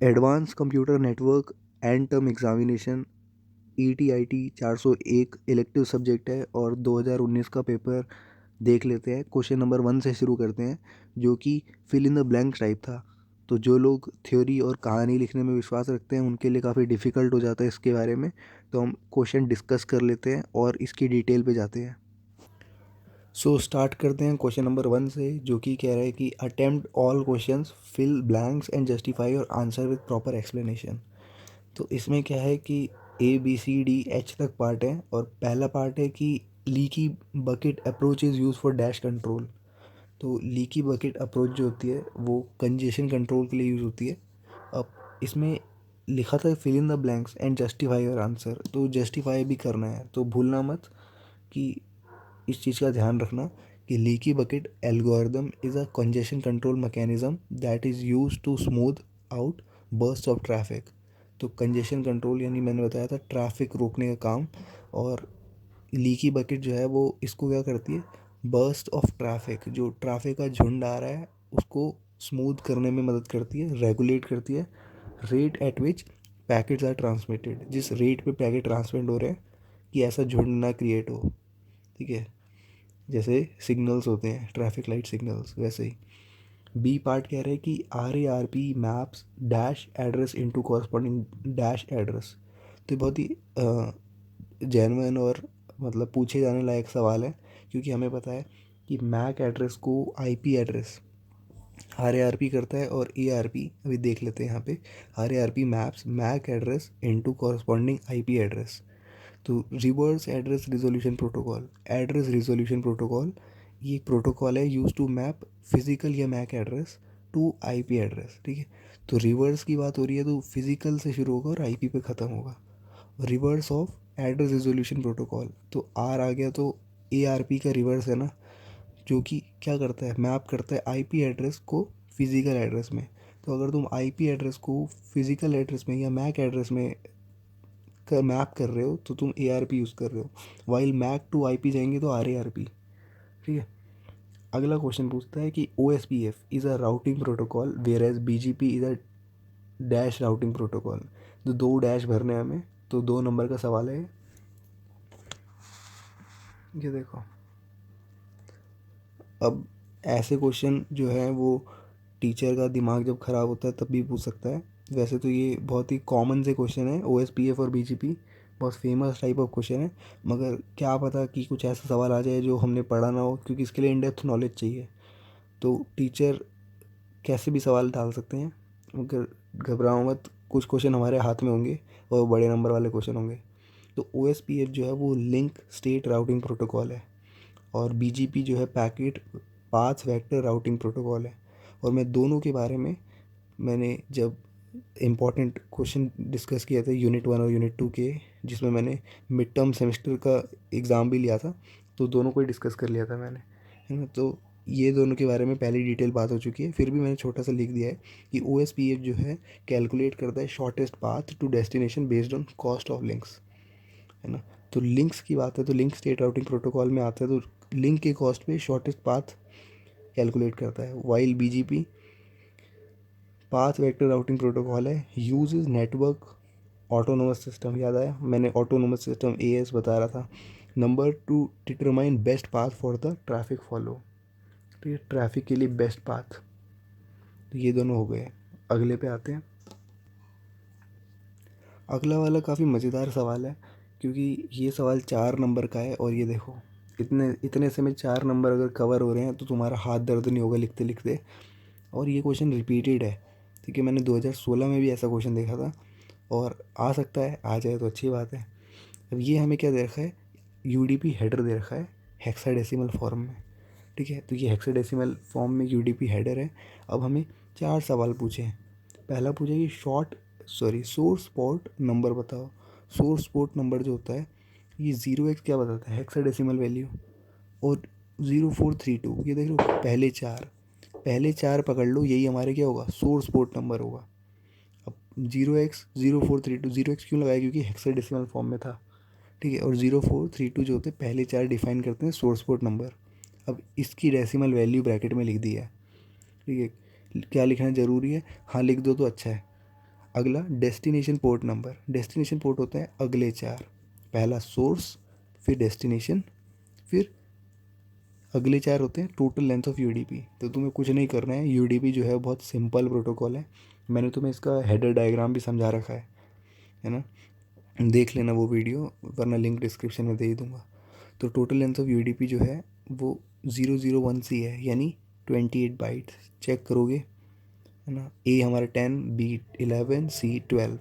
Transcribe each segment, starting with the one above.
Advance computer network and term examination ETIT 401 elective subject है और 2019 का पेपर देख लेते हैं। क्वेश्चन नंबर 1 से शुरू करते हैं जो कि fill in the blank type था। तो जो लोग थ्योरी और कहानी लिखने में विश्वास रखते हैं उनके लिए काफ़ी डिफ़िकल्ट हो जाता है इसके बारे में। तो हम क्वेश्चन डिस्कस कर लेते हैं और इसकी डिटेल पे जाते हैं। स्टार्ट करते हैं क्वेश्चन नंबर 1 से, जो कि कह रहा है कि attempt all questions, fill blanks and justify और आंसर विद प्रॉपर एक्सप्लेनेशन। तो इसमें क्या है कि ABCDH तक पार्ट है और पहला पार्ट है कि leaky bucket approach is use for dash control. तो लीकी बकेट अप्रोच जो होती है वो कंजेशन कंट्रोल के लिए यूज़ होती है। अब इसमें लिखा था fill in the blanks and justify your answer, तो जस्टिफाई भी करना है। तो भूलना मत कि इस चीज़ का ध्यान रखना कि leaky bucket algorithm is a congestion control mechanism that is use to smooth out burst of traffic. तो कंजेशन कंट्रोल यानी मैंने बताया था ट्रैफिक रोकने का काम, और लीकी बकेट जो है वो इसको क्या करती है, बर्स्ट ऑफ ट्रैफिक, जो ट्रैफिक का झुंड आ रहा है उसको स्मूथ करने में मदद करती है, रेगुलेट करती है। Rate at which packets are transmitted, जिस रेट पे पैकेट ट्रांसमिट हो रहे हैं कि ऐसा झुंड ना क्रिएट हो। ठीक है, जैसे सिग्नल्स होते हैं ट्रैफिक लाइट सिग्नल्स, वैसे ही। बी पार्ट कह रहे हैं कि RARP maps dash address into corresponding dash address. तो ये बहुत ही जेन्युइन और मतलब पूछे जाने लायक सवाल है, क्योंकि हमें पता है कि मैक एड्रेस को IP एड्रेस RARP करता है और ARP अभी देख लेते हैं यहाँ पे। RARP maps MAC address into corresponding IP address. तो reverse address resolution protocol, address resolution protocol, ये एक प्रोटोकॉल है यूज टू मैप फिजिकल या MAC address to IP address. ठीक है, तो रिवर्स की बात हो रही है तो फिजिकल से शुरू होगा और IP पे ख़त्म होगा। Reverse of address resolution protocol, तो R आ गया तो ARP का रिवर्स है ना, जो कि क्या करता है, मैप करता है IP एड्रेस को फिजिकल एड्रेस में। तो अगर तुम IP एड्रेस को फिजिकल एड्रेस में या मैक एड्रेस में कर मैप कर रहे हो तो तुम ARP यूज़ कर रहे हो, वाइल मैक टू IP जाएंगे तो RARP। ठीक है, अगला क्वेश्चन पूछता है कि OSPF is a routing protocol whereas BGP is a dash routing protocol. तो 2 डैश भरने हैं हमें, तो 2 नंबर का सवाल है ये देखो। अब ऐसे क्वेश्चन जो है वो टीचर का दिमाग जब ख़राब होता है तब भी पूछ सकता है। वैसे तो ये बहुत ही कॉमन से क्वेश्चन है, OSPF और BGP बहुत फेमस टाइप ऑफ क्वेश्चन है, मगर क्या पता कि कुछ ऐसा सवाल आ जाए जो हमने पढ़ा ना हो, क्योंकि इसके लिए इन डेप्थ नॉलेज चाहिए। तो टीचर कैसे भी सवाल डाल सकते हैं, मगर घबराओ मत, कुछ क्वेश्चन हमारे हाथ में होंगे और बड़े नंबर वाले क्वेश्चन होंगे। तो OSPF जो है वो लिंक स्टेट राउटिंग प्रोटोकॉल है और BGP जो है packet path vector routing protocol है। और मैं दोनों के बारे में मैंने जब इम्पॉर्टेंट क्वेश्चन डिस्कस किया था यूनिट 1 और यूनिट 2 के, जिसमें मैंने मिड टर्म सेमेस्टर का एग्ज़ाम भी लिया था, तो दोनों को ही डिस्कस कर लिया था मैंने, है ना। तो ये दोनों के बारे में पहले डिटेल बात हो चुकी है, फिर भी मैंने छोटा सा लिख दिया है कि OSPF जो है कैलकुलेट करता है shortest path to destination based on cost of links, है ना। तो लिंक्स की बात है तो लिंक स्टेट राउटिंग प्रोटोकॉल में आता है, तो लिंक के कॉस्ट पे शॉर्टेस्ट पाथ कैलकुलेट करता है। While BGP path vector routing protocol है, use is network autonomous system. याद आया, मैंने ऑटोनोमस सिस्टम AS बता रहा था। Number 2 determine best path for the traffic follow. तो ये ट्रैफिक के लिए बेस्ट पाथ, तो ये दोनों हो गए। अगले पे आते हैं। अगला वाला काफ़ी मज़ेदार सवाल है, क्योंकि ये सवाल 4 नंबर का है और ये देखो, इतने इतने से में 4 नंबर अगर कवर हो रहे हैं तो तुम्हारा हाथ दर्द नहीं होगा लिखते लिखते। और ये क्वेश्चन रिपीटेड है, ठीक है, मैंने 2016 में भी ऐसा क्वेश्चन देखा था और आ सकता है आ जाए तो अच्छी बात है। अब ये हमें क्या दे रखा है, UDP हेडर दे रखा है हेक्साडेसिमल फॉर्म में। ठीक है, तो ये हेक्साडेसिमल फॉर्म में UDP हेडर है। अब हमें 4 सवाल पूछे हैं। पहला पूछा कि सोर्स पोर्ट नंबर बताओ। सोर्स पोर्ट नंबर जो होता है ये 0x क्या बताता है, हेक्साडेसिमल वैल्यू, और 0432 ये देख लो, पहले चार पकड़ लो, यही हमारे क्या होगा, सोर्स पोर्ट नंबर होगा। अब 0x 0432, 0x क्यों लगाया, क्योंकि हेक्साडेसिमल फॉर्म में था। ठीक है, और 0432 जो होते हैं पहले 4 डिफाइन करते हैं सोर्स पोर्ट नंबर। अब इसकी डेसिमल वैल्यू ब्रैकेट में लिख दी है। ठीक है, क्या लिखना ज़रूरी है, हाँ लिख दो तो अच्छा है। अगला destination port number, destination port होता है अगले चार, पहला सोर्स, फिर डेस्टिनेशन, फिर अगले चार होते हैं टोटल लेंथ ऑफ यूडीपी। तो तुम्हें कुछ नहीं करना है, यूडीपी जो है बहुत सिंपल प्रोटोकॉल है, मैंने तुम्हें इसका हेडर डायग्राम भी समझा रखा है ना, देख लेना वो वीडियो, वरना लिंक डिस्क्रिप्शन में दे ही दूँगा। तो टोटल लेंथ ऑफ यूडीपी जो है वो 001C है, यानी 28 बाइट्स। चेक करोगे है ना, ए हमारा 10, बी 11, सी 12,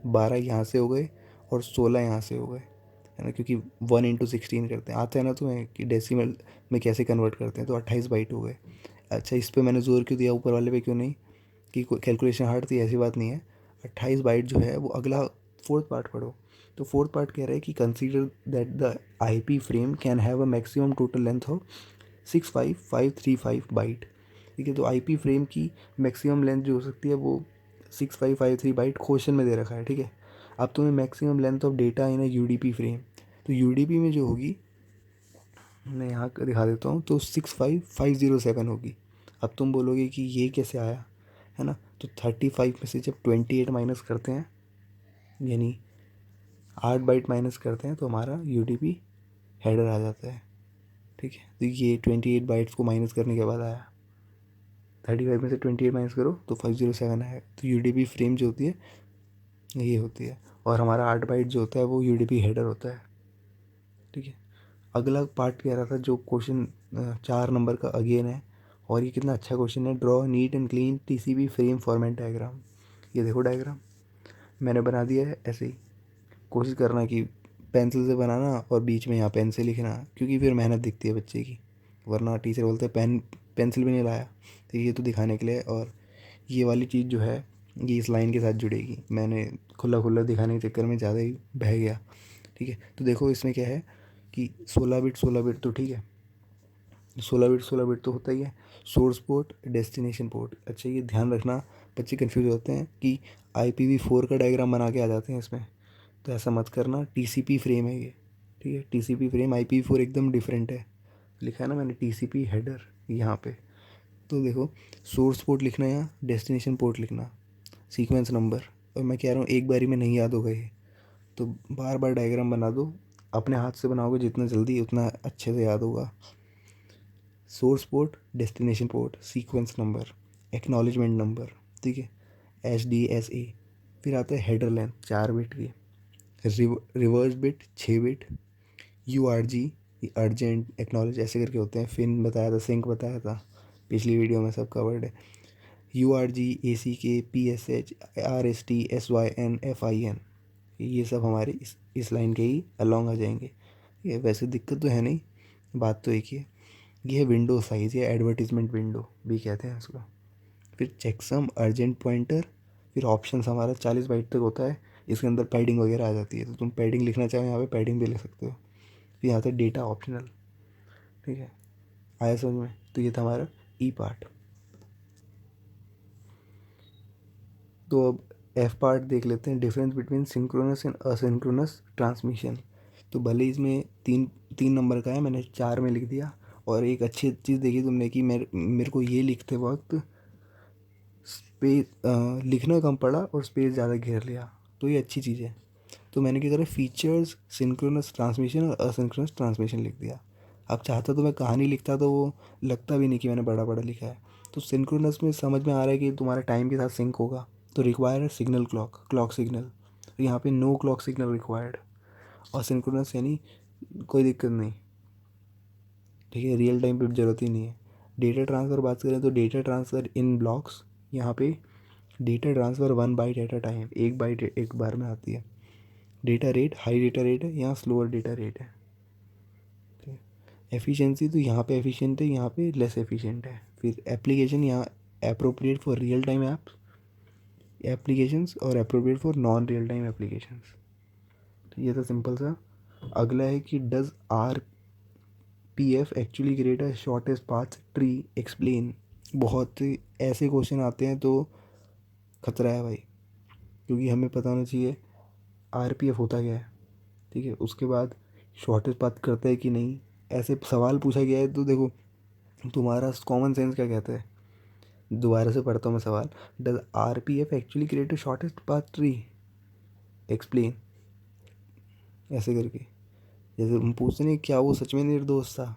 12 यहाँ से हो गए और 16 यहाँ से हो गए, है ना, क्योंकि 1 × 16 करते हैं, आता है ना तुम्हें कि डेसिमल में कैसे कन्वर्ट करते हैं, तो 28 बाइट हो गए। अच्छा, इस पे मैंने जोर क्यों दिया, ऊपर वाले पे क्यों नहीं, कि कैलकुलेशन हार्ड थी, ऐसी बात नहीं है। 28 बाइट जो है वो अगला फोर्थ पार्ट पढ़ो। तो फोर्थ पार्ट कह रहा है कि consider that the IP frame can have a maximum total length of 65535 byte. ठीक है, तो आईपी फ्रेम की मैक्सिमम लेंथ जो हो सकती है वो 6553 बाइट क्वेश्चन में दे रखा है। ठीक है, अब तुम्हें maximum length of data in UDP frame, तो यूडीपी में जो होगी मैं यहाँ दिखा देता हूँ, तो 65507 होगी। अब तुम बोलोगे कि ये कैसे आया, है ना, तो 35 में से जब 28 माइनस करते हैं, यानी 8 बाइट माइनस करते हैं, तो हमारा यूडीपी हेडर आ जाता है। ठीक है, तो ये 28 बाइट्स को माइनस करने के बाद आया, 35 में से 28 माइनस करो तो 507 आया। तो यूडीपी फ्रेम जो होती है ये होती है, और हमारा 8 बाइट जो होता है वो यूडीपी हेडर होता है। ठीक है, अगला पार्ट कह रहा था जो क्वेश्चन 4 नंबर का अगेन है, और ये कितना अच्छा क्वेश्चन है, draw neat and clean TCP frame format diagram. ये देखो डायग्राम मैंने बना दिया है, ऐसे ही कोशिश करना कि पेंसिल से बनाना और बीच में यहाँ पेन से लिखना, क्योंकि फिर मेहनत दिखती है बच्चे की, वरना टीचर बोलते हैं पेंसिल भी नहीं लाया। तो ये तो दिखाने के लिए, और ये वाली चीज़ जो है ये इस लाइन के साथ जुड़ेगी, मैंने खुला खुला दिखाने के चक्कर में ज़्यादा ही बह गया। ठीक है, तो देखो इसमें क्या है कि 16 बिट 16 बिट तो ठीक है, 16 बिट तो होता ही है, सोर्स पोर्ट डेस्टिनेशन पोर्ट। अच्छा, ये ध्यान रखना, बच्चे कंफ्यूज होते हैं कि IPv4 का डायग्राम बना के आ जाते हैं इसमें, तो ऐसा मत करना, TCP फ्रेम है ये। ठीक है, TCP फ्रेम, IPv4 एकदम डिफरेंट है, लिखा है ना मैंने TCP हेडर यहाँ पे। तो देखो, सोर्स पोर्ट लिखना या डेस्टिनेशन पोर्ट लिखना, सीक्वेंस नंबर, और मैं कह रहा हूँ एक बारी में नहीं याद होगा ये, तो बार बार डायग्राम बना दो, अपने हाथ से बनाओगे जितना जल्दी उतना अच्छे से याद होगा। Source port destination port sequence number acknowledgement number, ठीक है, HDSA। फिर आता है हेडर लेंथ 4 बिट की, reverse bit 6 bit, URG urgent acknowledge ऐसे करके होते हैं, फिन बताया था, सिंक बताया था पिछली वीडियो में, सब कवर्ड है। URG ACK PSH RST SYN FIN, ये सब हमारे इस लाइन के ही अलॉन्ग आ जाएंगे। ये वैसे दिक्कत तो है नहीं, बात तो एक ही है। ये है विंडो साइज़ या एडवर्टीजमेंट विंडो भी कहते हैं उसको। फिर चेकसम अर्जेंट पॉइंटर, फिर ऑप्शंस हमारा 40 बाइट तक होता है, इसके अंदर पैडिंग वगैरह आ जाती है, तो तुम पैडिंग लिखना चाहो यहाँ पे पैडिंग भी लिख सकते हो। फिर यहाँ था डेटा ऑप्शनल। ठीक है, आया समझ में, तो ये था हमारा ई पार्ट। तो अब एफ पार्ट देख लेते हैं, difference between synchronous and asynchronous transmission. तो भले इसमें तीन तीन नंबर का है, मैंने 4 में लिख दिया। और एक अच्छी चीज़ देखी तुमने कि मेरे को ये लिखते वक्त स्पेस लिखना कम पड़ा और स्पेस ज़्यादा घेर लिया, तो ये अच्छी चीज़ है। तो मैंने क्या करा, फीचर्स सिंक्रोनस ट्रांसमिशन और असिंक्रोनस ट्रांसमिशन लिख दिया। अब चाहता तो मैं कहानी लिखता, तो वो लगता भी नहीं कि मैंने बड़ा बड़ा लिखा है। तो सिंक्रोनस में समझ में आ रहा है कि तुम्हारा टाइम के साथ सिंक होगा, तो रिक्वायर है सिग्नल क्लॉक सिग्नल, तो यहाँ पे नो क्लॉक सिग्नल रिक्वायर्ड। और सिंक्रोनस यानी कोई दिक्कत नहीं, ठीक है, रियल टाइम पे ज़रूरत ही नहीं है। डेटा ट्रांसफ़र बात करें तो डेटा ट्रांसफ़र इन ब्लॉक्स, यहाँ पे data transfer 1 byte at a time, एक बाइट एक बार में आती है। Data rate high data rate है, यहाँ स्लोअर डेटा रेट है। एफिशिएंसी, तो यहाँ पे एफिशिएंट है, यहाँ पे लेस एफिशिएंट है। फिर एप्लीकेशन, यहाँ appropriate for real time apps applications और appropriate for non real time applications. तो ये तो सिंपल सा। अगला है कि does RPF actually create a shortest path tree, explain. बहुत ऐसे क्वेश्चन आते हैं तो खतरा है भाई, क्योंकि हमें पता होना चाहिए RPF होता क्या है। ठीक है, उसके बाद शॉर्टेस्ट पाथ करता है कि नहीं, ऐसे सवाल पूछा गया है। तो देखो, तुम्हारा कॉमन सेंस क्या कहता है दोबारा से पढ़ता हूँ मैं सवाल। Does RPF actually create a shortest path tree? Explain. ऐसे करके जैसे हम पूछते नहीं क्या वो सच में निर्दोष था,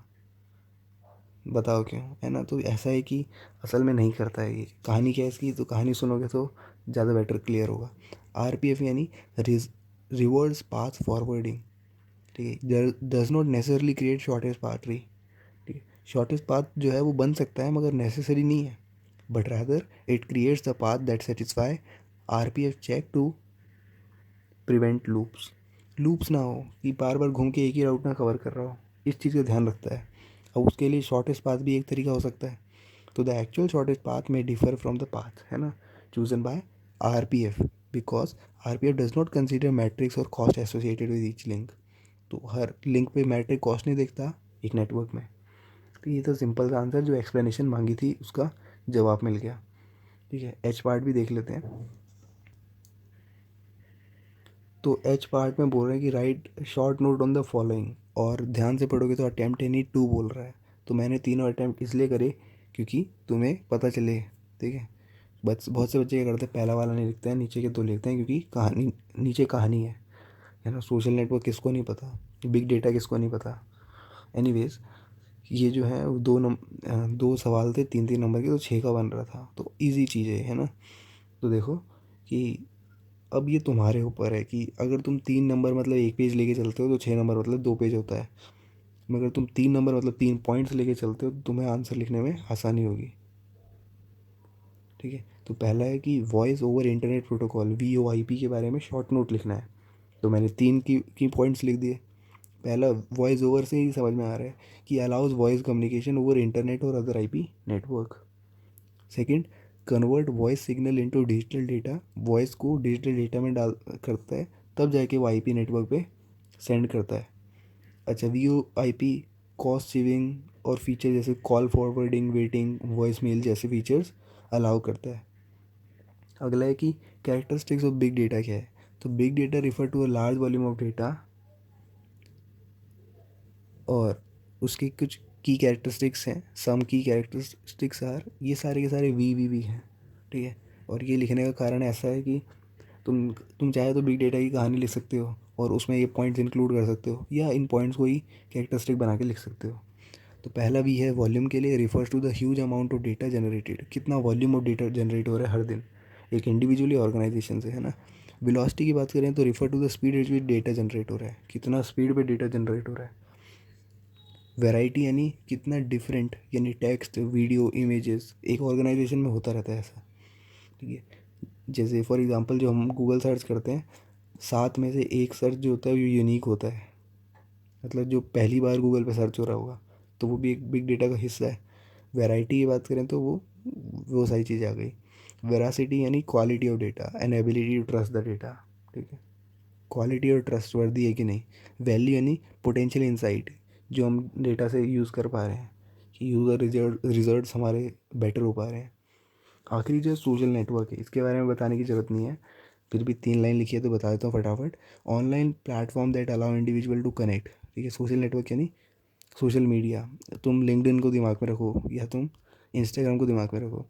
बताओ क्यों, है ना। तो ऐसा है कि असल में नहीं करता है ये। कहानी क्या है इसकी, तो कहानी सुनोगे तो ज़्यादा बेटर क्लियर होगा। RPF यानी रिवर्स पाथ फॉरवर्डिंग, ठीक है। Does not necessarily create shortest path tree, ठीक है। शॉर्टेस्ट पाथ जो है वो बन सकता है मगर नेसेसरी नहीं है, but rather it creates the path that satisfy RPF check to prevent loops ना हो, कि बार बार घूम के एक ही राउट ना कवर कर रहा हो, इस चीज़ का ध्यान रखता है। अब उसके लिए शॉर्टेस्ट पाथ भी एक तरीका हो सकता है। तो द एक्चुअल शॉर्टेस्ट पाथ में डिफर फ्रॉम द पाथ, है ना, chosen by RPF, because RPF does not consider metrics और cost associated with each link. तो हर लिंक पे मैट्रिक कॉस्ट नहीं देखता एक नेटवर्क में। तो ये तो सिंपल सा आंसर, जो एक्सप्लेनेशन मांगी थी उसका जवाब मिल गया, ठीक है। एच पार्ट भी देख लेते हैं। तो एच पार्ट में बोल रहे हैं कि right short note on the following, और ध्यान से पढ़ोगे तो अटैम्प्ट एनी टू बोल रहा है। तो मैंने तीनों अटैम्प्ट इसलिए करे क्योंकि तुम्हें पता चले, ठीक है। बहुत से बच्चे क्या करते हैं, पहला वाला नहीं लिखते हैं, नीचे के दो लिखते हैं, क्योंकि कहानी नीचे कहानी है ना। सोशल नेटवर्क किसको नहीं पता, बिग डेटा किसको नहीं पता। एनीवेज ये जो है वो दो सवाल थे 3-3 नंबर के, तो 6 का बन रहा था, तो इजी चीज़ है ना। तो देखो कि अब ये तुम्हारे ऊपर है कि अगर तुम 3 नंबर मतलब एक पेज लेके चलते हो तो 6 नंबर मतलब 2 पेज होता है, मगर तुम 3 नंबर मतलब 3 पॉइंट्स लेके चलते हो तो तुम्हें आंसर लिखने में आसानी होगी, ठीक है। तो पहला है कि voice over internet protocol VoIP के बारे में शॉर्ट नोट लिखना है। तो मैंने तीन की पॉइंट्स लिख दिए। पहला, वॉइस ओवर से ही समझ में आ रहा है कि allows voice communication over internet और other IP network. Second, convert voice signal into digital data, voice को डिजिटल डेटा में डाल करता है, तब जाके वो IP नेटवर्क पे सेंड करता है। अच्छा, VoIP कॉस्ट सेविंग और फीचर जैसे call forwarding, waiting, voice mail जैसे फीचर्स अलाउ करता है। अगला है कि कैरेक्टरिस्टिक्स ऑफ बिग डेटा क्या है। तो big data refer to a large volume of data, और उसकी कुछ की कैरेक्टरिस्टिक्स हैं। सम की कैरेक्टरिस्टिक्स आर, ये सारे के सारे वी हैं, ठीक है। और ये लिखने का कारण ऐसा है कि तुम चाहे तो बिग डेटा की कहानी लिख सकते हो और उसमें ये पॉइंट्स इंक्लूड कर सकते हो, या इन पॉइंट्स को ही कैरेक्टरिस्टिक बना के लिख सकते हो। तो पहला वी है वॉल्यूम के लिए, refers to the huge amount of data generated, कितना वॉल्यूम ऑफ डेटा जनरेट हो रहा है हर दिन एक इंडिविजुअली ऑर्गेनाइजेशन से, है ना। वेलोसिटी की बात करें तो refer to the speed at which data generate हो रहा है, कितना स्पीड पे डेटा जनरेट हो रहा है। वैरायटी यानी कितना डिफरेंट, यानी टेक्स्ट, वीडियो, इमेजेस एक ऑर्गेनाइजेशन में होता रहता है ऐसा, ठीक है। जैसे फॉर एग्जांपल जो हम गूगल सर्च करते हैं, 7 में से एक सर्च जो होता है वो यूनिक होता है, मतलब जो पहली बार गूगल पे सर्च हो रहा होगा, तो वो भी एक बिग डेटा का हिस्सा है। वैरायटी की बात करें तो वो सारी चीज़ें आ गई। वेरासिटी यानी quality of data and ability to trust the data, ठीक है, क्वालिटी और ट्रस्ट वर्दी है कि नहीं। वैल्यू यानी पोटेंशियल इंसाइट, जो हम डेटा से यूज़ कर पा रहे हैं, कि यूज़र रिजल्ट्स हमारे बेटर हो पा रहे हैं। आखिरी जो सोशल नेटवर्क है, इसके बारे में बताने की ज़रूरत नहीं है, फिर भी 3 लाइन लिखी है तो बता देता हूँ फटाफट। Online platform that allow individual to connect, ठीक है। सोशल नेटवर्क यानी सोशल मीडिया, तुम लिंक्डइन को दिमाग में रखो या तुम इंस्टाग्राम को दिमाग में रखो,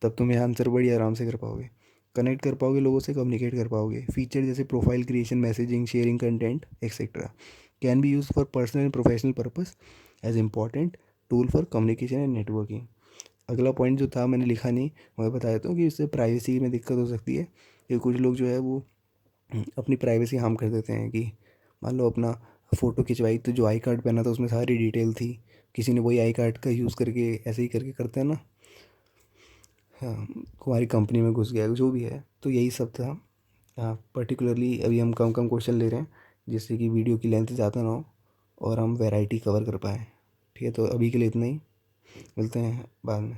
तब तुम ये आंसर बड़ी आराम से कर पाओगे। कनेक्ट कर पाओगे लोगों से, कम्युनिकेट कर पाओगे। फीचर जैसे profile creation, messaging, sharing content etcetera can be use for personal and professional purpose as important tool for communication and networking. अगला पॉइंट जो था मैंने लिखा नहीं, मैं बता देता हूँ कि इससे प्राइवेसी में दिक्कत हो सकती है, कि कुछ लोग जो है वो अपनी प्राइवेसी हार्म कर देते हैं। कि मान लो अपना फ़ोटो खिंचवाई तो जो आई कार्ड पहना था उसमें सारी डिटेल थी, किसी ने वही आई कार्ड का यूज़ करके ऐसे ही करके करते हैं ना, हाँ, हमारी कंपनी में घुस गया, जो भी है। तो यही सब था। हाँ, पर्टिकुलरली अभी हम कम कम क्वेश्चन ले रहे हैं, जिससे कि वीडियो की लेंथ ज़्यादा ना हो और हम वैरायटी कवर कर पाएँ, ठीक है। तो अभी के लिए इतना ही, मिलते हैं बाद में।